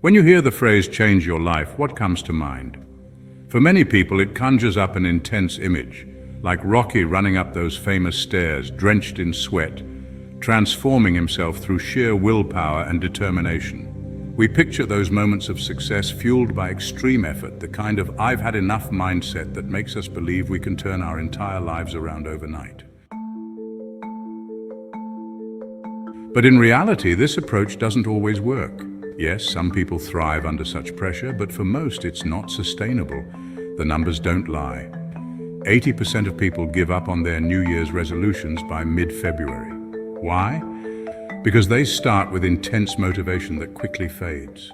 When you hear the phrase change your life, what comes to mind? For many people, it conjures up an intense image, like Rocky running up those famous stairs, drenched in sweat, transforming himself through sheer willpower and determination. We picture those moments of success fueled by extreme effort, the kind of "I've had enough" mindset that makes us believe we can turn our entire lives around overnight. But in reality, this approach doesn't always work. Yes, some people thrive under such pressure, but for most it's not sustainable. The numbers don't lie. 80% of people give up on their New Year's resolutions by mid-February. Why? Because they start with intense motivation that quickly fades.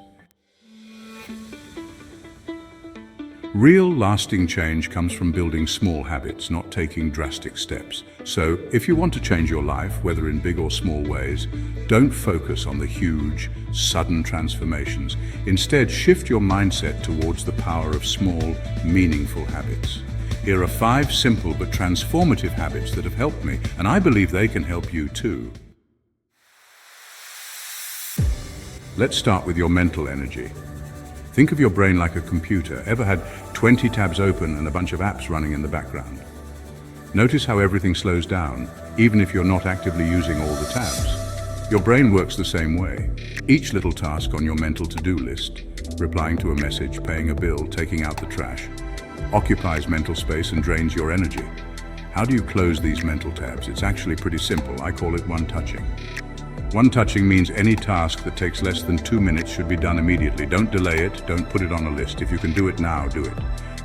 Real lasting change comes from building small habits, not taking drastic steps. So, if you want to change your life, whether in big or small ways, don't focus on the huge, sudden transformations. Instead, shift your mindset towards the power of small, meaningful habits. Here are 5 simple but transformative habits that have helped me, and I believe they can help you too. Let's start with your mental energy. Think of your brain like a computer. Ever had 20 tabs open and a bunch of apps running in the background? Notice how everything slows down, even if you're not actively using all the tabs. Your brain works the same way. Each little task on your mental to-do list, replying to a message, paying a bill, taking out the trash, occupies mental space and drains your energy. How do you close these mental tabs? It's actually pretty simple. I call it one-touching. One-touching means any task that takes less than 2 minutes should be done immediately. Don't delay it, don't put it on a list. If you can do it now, do it.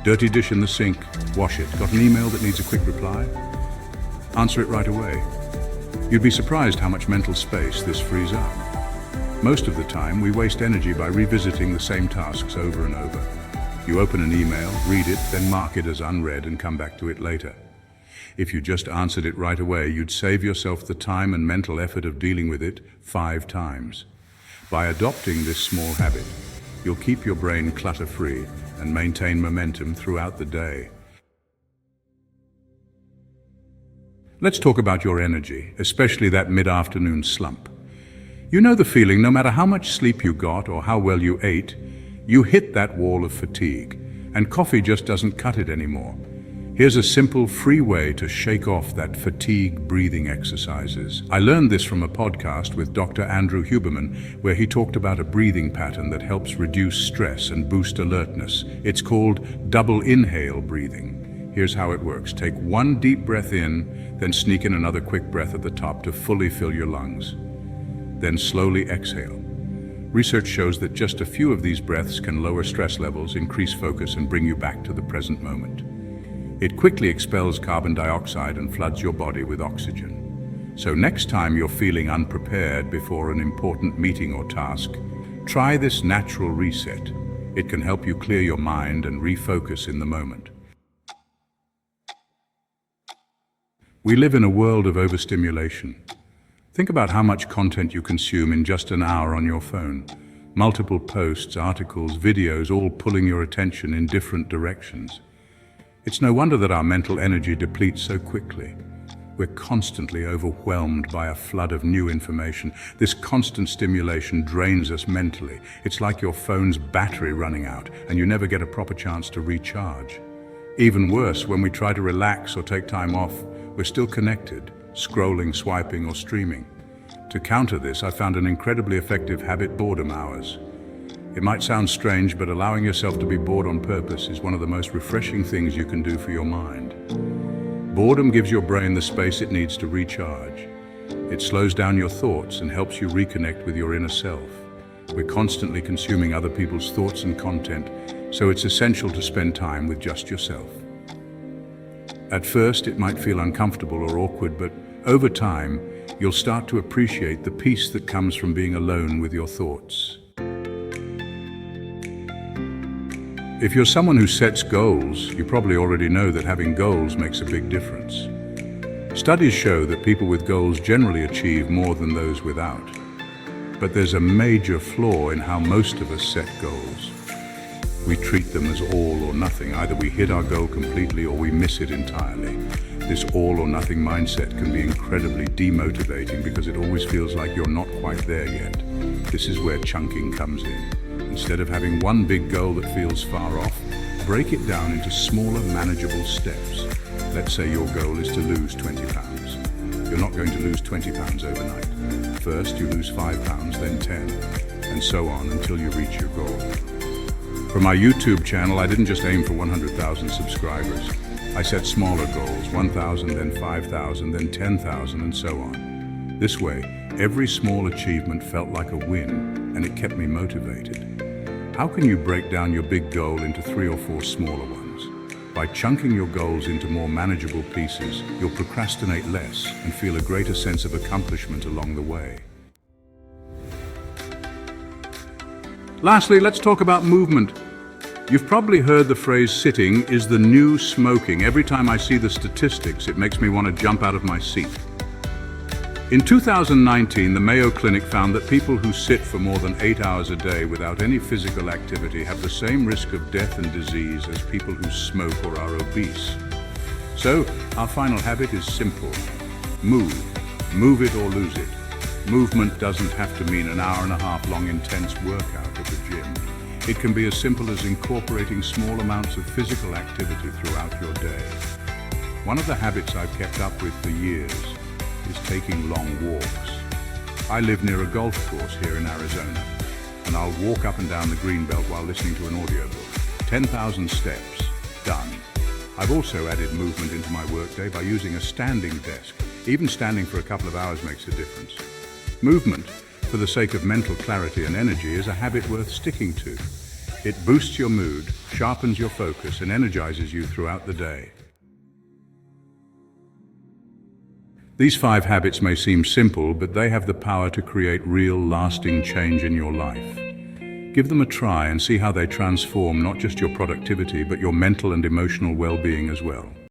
Dirty dish in the sink, wash it. Got an email that needs a quick reply? Answer it right away. You'd be surprised how much mental space this frees up. Most of the time, we waste energy by revisiting the same tasks over and over. You open an email, read it, then mark it as unread and come back to it later. If you just answered it right away, you'd save yourself the time and mental effort of dealing with it 5 times. By adopting this small habit, you'll keep your brain clutter-free and maintain momentum throughout the day. Let's talk about your energy, especially that mid-afternoon slump. You know the feeling, no matter how much sleep you got or how well you ate, you hit that wall of fatigue, and coffee just doesn't cut it anymore. Here's a simple, free way to shake off that fatigue breathing exercises. I learned this from a podcast with Dr. Andrew Huberman, where he talked about a breathing pattern that helps reduce stress and boost alertness. It's called double inhale breathing. Here's how it works. Take 1 deep breath in, then sneak in another quick breath at the top to fully fill your lungs. Then slowly exhale. Research shows that just a few of these breaths can lower stress levels, increase focus, and bring you back to the present moment. It quickly expels carbon dioxide and floods your body with oxygen. So next time you're feeling unprepared before an important meeting or task, try this natural reset. It can help you clear your mind and refocus in the moment. We live in a world of overstimulation. Think about how much content you consume in just an hour on your phone. Multiple posts, articles, videos, all pulling your attention in different directions. It's no wonder that our mental energy depletes so quickly. We're constantly overwhelmed by a flood of new information. This constant stimulation drains us mentally. It's like your phone's battery running out, and you never get a proper chance to recharge. Even worse, when we try to relax or take time off, we're still connected, scrolling, swiping, or streaming. To counter this, I found an incredibly effective habit: boredom hours. It might sound strange, but allowing yourself to be bored on purpose is one of the most refreshing things you can do for your mind. Boredom gives your brain the space it needs to recharge. It slows down your thoughts and helps you reconnect with your inner self. We're constantly consuming other people's thoughts and content, so it's essential to spend time with just yourself. At first, it might feel uncomfortable or awkward, but over time, you'll start to appreciate the peace that comes from being alone with your thoughts. If you're someone who sets goals, you probably already know that having goals makes a big difference. Studies show that people with goals generally achieve more than those without. But there's a major flaw in how most of us set goals. We treat them as all or nothing. Either we hit our goal completely or we miss it entirely. This all or nothing mindset can be incredibly demotivating because it always feels like you're not quite there yet. This is where chunking comes in. Instead of having one big goal that feels far off, break it down into smaller, manageable steps. Let's say your goal is to lose 20 pounds. You're not going to lose 20 pounds overnight. First, you lose 5 pounds, then 10, and so on until you reach your goal. For my YouTube channel, I didn't just aim for 100,000 subscribers. I set smaller goals, 1,000, then 5,000, then 10,000, and so on. This way, every small achievement felt like a win, and it kept me motivated. How can you break down your big goal into 3 or 4 smaller ones? By chunking your goals into more manageable pieces, you'll procrastinate less and feel a greater sense of accomplishment along the way. Lastly, let's talk about movement. You've probably heard the phrase sitting is the new smoking. Every time I see the statistics, it makes me want to jump out of my seat. In 2019, the Mayo Clinic found that people who sit for more than 8 hours a day without any physical activity have the same risk of death and disease as people who smoke or are obese. So, our final habit is simple. Move. Move it or lose it. Movement doesn't have to mean an hour-and-a-half long intense workout at the gym. It can be as simple as incorporating small amounts of physical activity throughout your day. One of the habits I've kept up with for years is taking long walks. I live near a golf course here in Arizona, and I'll walk up and down the greenbelt while listening to an audiobook. 10,000 steps, done. I've also added movement into my workday by using a standing desk. Even standing for a couple of hours makes a difference. Movement, for the sake of mental clarity and energy, is a habit worth sticking to. It boosts your mood, sharpens your focus, and energizes you throughout the day. These 5 habits may seem simple, but they have the power to create real, lasting change in your life. Give them a try and see how they transform not just your productivity, but your mental and emotional well-being as well.